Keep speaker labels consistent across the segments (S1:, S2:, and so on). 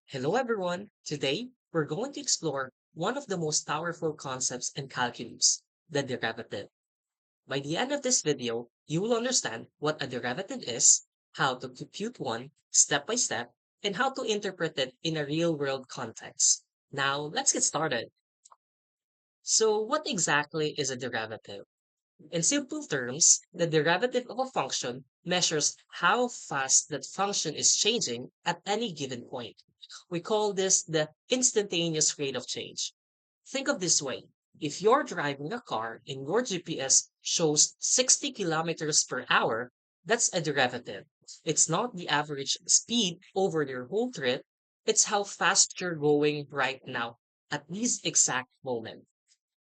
S1: Hello everyone! Today, we're going to explore one of the most powerful concepts in calculus, the derivative. By the end of this video, you will understand what a derivative is, how to compute one step by step, and how to interpret it in a real-world context. Now, let's get started. So, what exactly is a derivative? In simple terms, the derivative of a function measures how fast that function is changing at any given point. We call this the instantaneous rate of change. Think of this way. If you're driving a car and your GPS shows 60 kilometers per hour, that's a derivative. It's not the average speed over your whole trip, it's how fast you're going right now at this exact moment.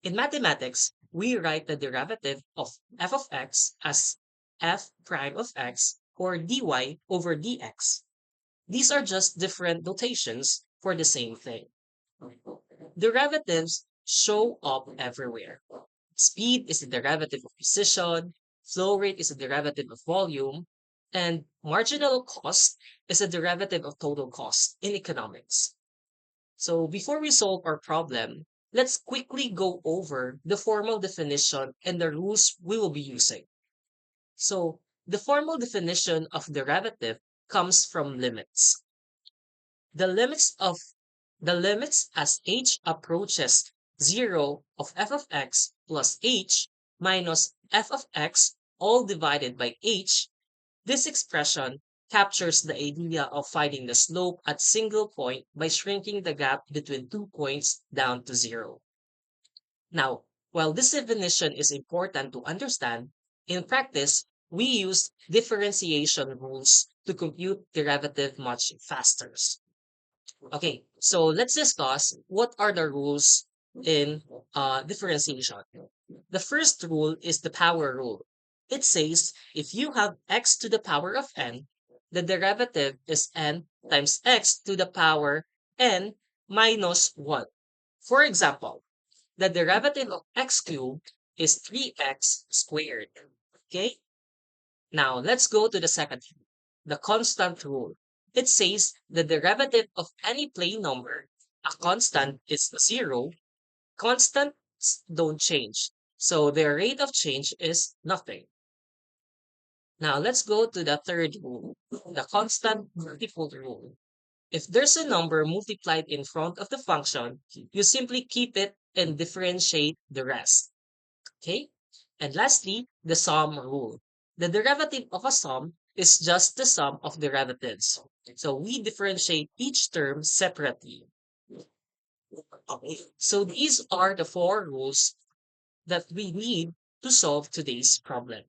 S1: In mathematics, we write the derivative of f of x as f prime of x or dy over dx. These are just different notations for the same thing. Derivatives show up everywhere. Speed is the derivative of precision, flow rate is the derivative of volume, and marginal cost is a derivative of total cost in economics. So before we solve our problem, let's quickly go over the formal definition and the rules we will be using. So the formal definition of derivative comes from limits. The limits of the limits as h approaches 0 of f of x plus h minus f of x all divided by h. This expression captures the idea of finding the slope at single point by shrinking the gap between 2 points down to 0. Now, while this definition is important to understand, in practice, we use differentiation rules to compute derivative much faster. Okay, so let's discuss what are the rules in differentiation. The first rule is the power rule. It says if you have x to the power of n, the derivative is n times x to the power n minus 1. For example, the derivative of x cubed is 3x squared. Okay, now let's go to the second rule, the constant rule. It says the derivative of any plane number, a constant is 0, constants don't change. So their rate of change is nothing. Now let's go to the third rule, the constant multiple rule. If there's a number multiplied in front of the function, you simply keep it and differentiate the rest. Okay? And lastly, the sum rule. The derivative of a sum is just the sum of derivatives. So we differentiate each term separately. Okay. So these are the four rules that we need to solve today's problem.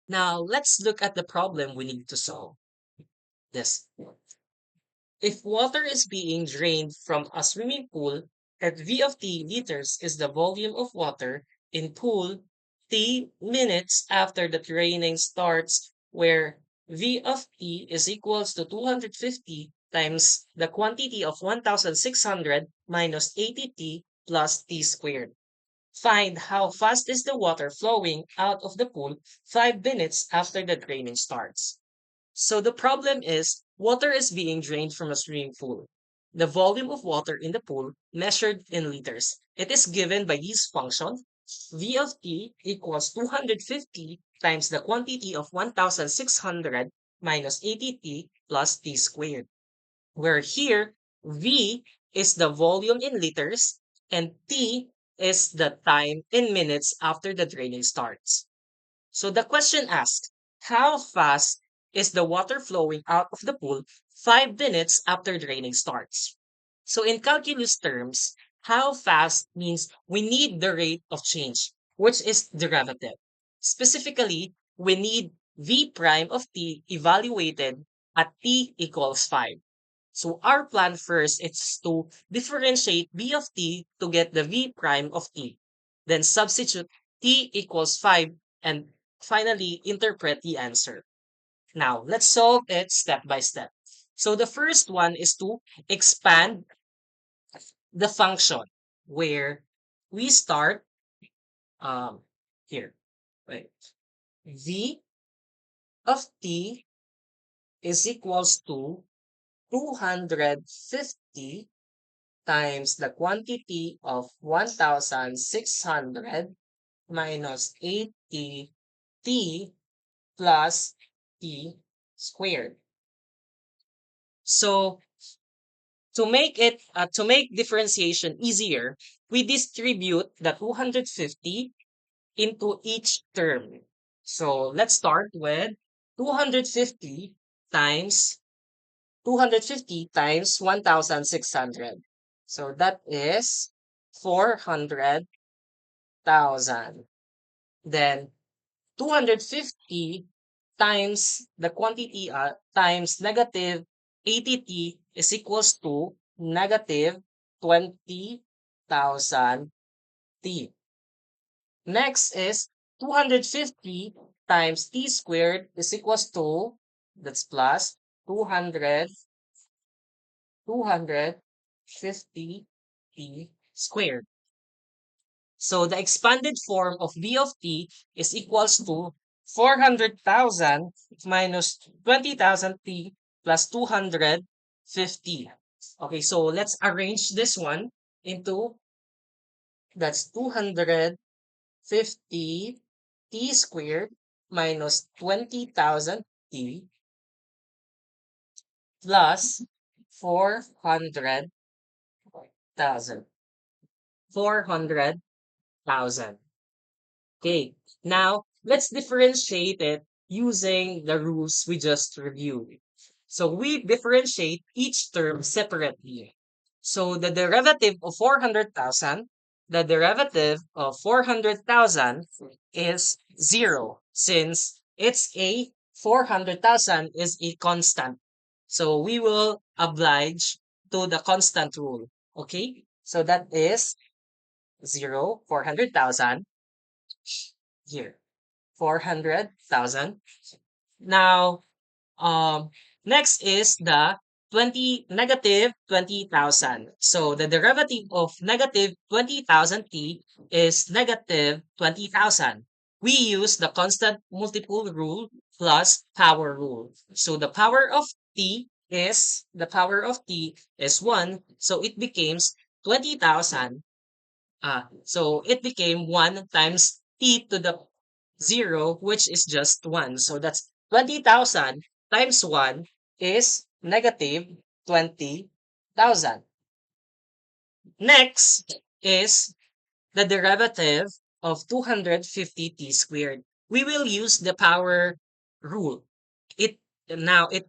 S1: Now, let's look at the problem we need to solve. This. If water is being drained from a swimming pool at V of T liters is the volume of water in pool T minutes after the draining starts, where V of T is equals to 250 times the quantity of 1600 minus 80T plus T squared. Find how fast is the water flowing out of the pool 5 minutes after the draining starts. So the problem is water is being drained from a swimming pool. The volume of water in the pool measured in liters. It is given by this function. V of t equals 250 times the quantity of 1600 minus 80t plus t squared. Where here V is the volume in liters and T is the time in minutes after the draining starts. So the question asks, how fast is the water flowing out of the pool 5 minutes after draining starts? So in calculus terms, how fast means we need the rate of change, which is derivative. Specifically, we need v prime of t evaluated at t equals 5. So our plan first is to differentiate b of t to get the v prime of t. Then substitute t equals 5 and finally interpret the answer. Now, let's solve it step by step. So the first one is to expand the function where we start um here. Wait. V of t is equals to 250 times the quantity of 1,600 minus 80 t plus t squared. So to make differentiation easier, we distribute the 250 into each term. So let's start with 250 times 250 times 1,600. So that is 400,000. Then 250 times the quantity times negative 80t is equals to negative 20,000 t. Next is 250 times t squared is equals to, that's plus 200, 250 t squared. So the expanded form of v of t is equals to 400,000 minus 20,000 t plus 250. Okay, so let's arrange this one into, that's 250 t squared minus 20,000 t plus 400,000. 400,000. Okay, now let's differentiate it using the rules we just reviewed. So we differentiate each term separately. So the derivative of 400,000 is 0 since it's a 400,000 is a constant. So we will oblige to the constant rule. Okay, so that is 0, 400,000 here. 400,000. Now, next is the 20 So the derivative of negative 20,000 t is negative 20,000. We use the constant multiple rule plus power rule. So the power of t is 1. So it becomes 20,000. So it became 1 times t to the 0, which is just 1. So that's 20,000 times 1 is negative 20,000. Next is the derivative of 250t squared. We will use the power rule. It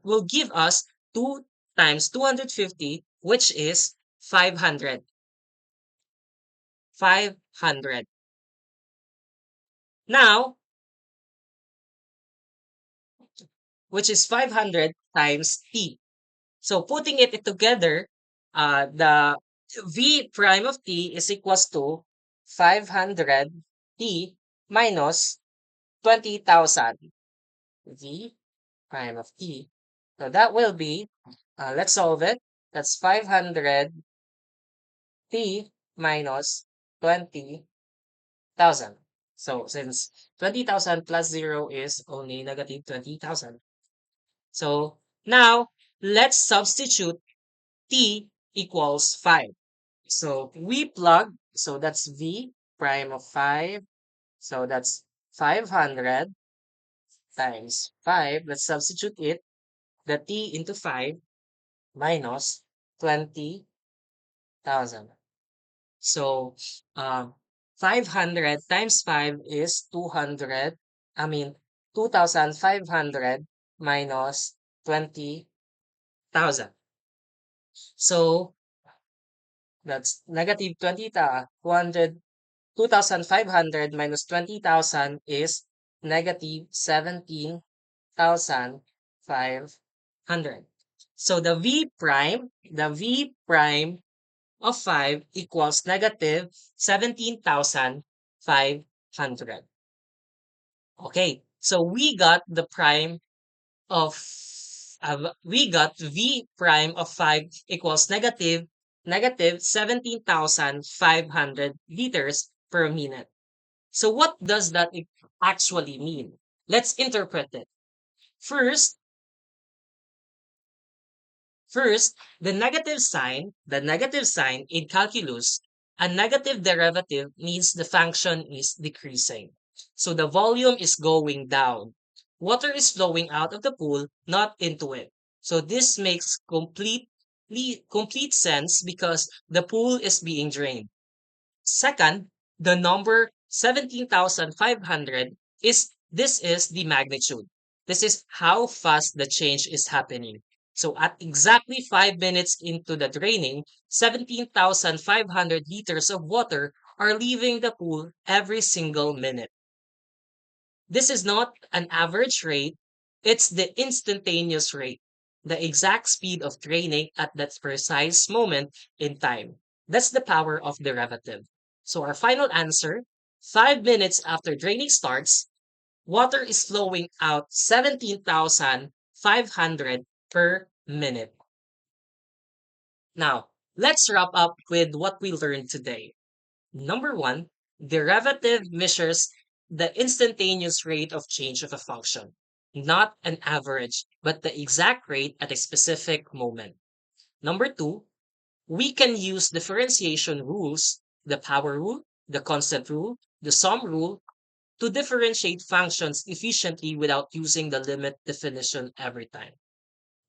S1: will give us 2 times 250, which is 500. 500. Now, which is 500 times t. So putting it together, the v prime of t is equals to 500 t minus 20,000 v prime of t. So that will be, let's solve it. That's 500 t minus 20,000. So since 20,000 plus 0 is only negative 20,000. So now let's substitute t equals 5. So we plug, so that's v prime of 5. So that's 500 times 5. Let's substitute it, the t into 5 minus 20,000. So 500 times 5 is 200. I mean, 2,500 minus 20,000. So that's negative 2,500 minus 20,000 is negative 17,500. So the V prime of 5 equals negative 17,500. Okay, so we got v prime of 5 equals negative 17,500 liters per minute. So what does that actually mean? Let's interpret it. First, First, the negative sign in calculus, a negative derivative means the function is decreasing. So the volume is going down. Water is flowing out of the pool, not into it. So this makes complete sense because the pool is being drained. Second, the number 17,500 is the magnitude. This is how fast the change is happening. So at exactly 5 minutes into the draining, 17,500 liters of water are leaving the pool every single minute. This is not an average rate, it's the instantaneous rate, the exact speed of draining at that precise moment in time. That's the power of derivative. So our final answer, 5 minutes after draining starts, water is flowing out 17,500 per minute. Now, let's wrap up with what we learned today. Number one, derivative measures the instantaneous rate of change of a function, not an average, but the exact rate at a specific moment. Number two, we can use differentiation rules, the power rule, the constant rule, the sum rule, to differentiate functions efficiently without using the limit definition every time.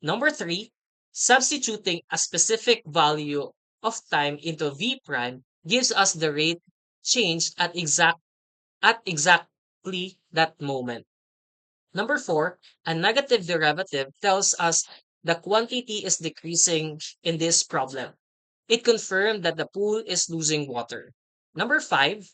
S1: Number three, substituting a specific value of time into v prime gives us the rate change at exactly that moment. Number four, a negative derivative tells us the quantity is decreasing in this problem. It confirmed that the pool is losing water. Number five,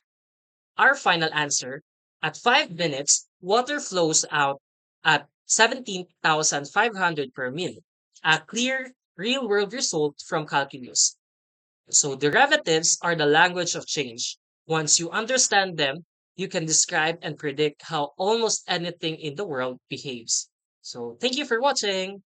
S1: our final answer, at 5 minutes, water flows out at 17,500 per minute, a clear real world result from calculus. So derivatives are the language of change. Once you understand them, you can describe and predict how almost anything in the world behaves. So thank you for watching.